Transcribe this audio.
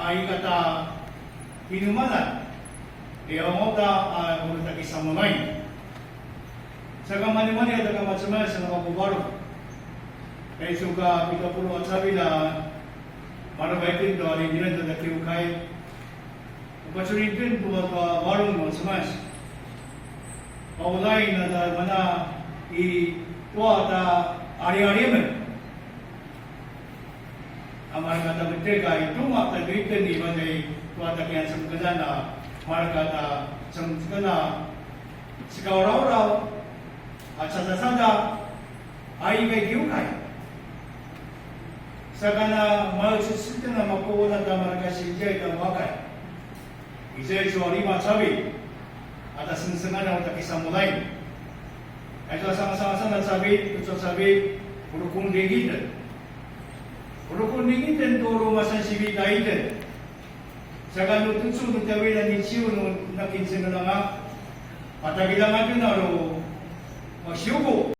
ay kata pinumanan iyongota mula taki samunay sa kamani-mani at kamatsuman sa nakapubaro kaya suka 30 at sabi na marabaitin do alin din na kiukay upasuritin do at barong mo sumas paulay na mana i tuwa ta ari-ariman amar kata beteka itu mata duitan di mana tuwa ta kian samkana na mar kata samkana sikaw-raw at sada-sada ay kay kiukay sakana malususita na mapuwala ta marakasinjay ta wakay isay so lima sabi at asinsangan na utakisamulay ito sama-sama sabi ito sabi urukong digitan urukong digitan turo masansibita itan sakana tutsu tutawi na nichiyo no nakinsin na nga patagilangan yun na ro masyugo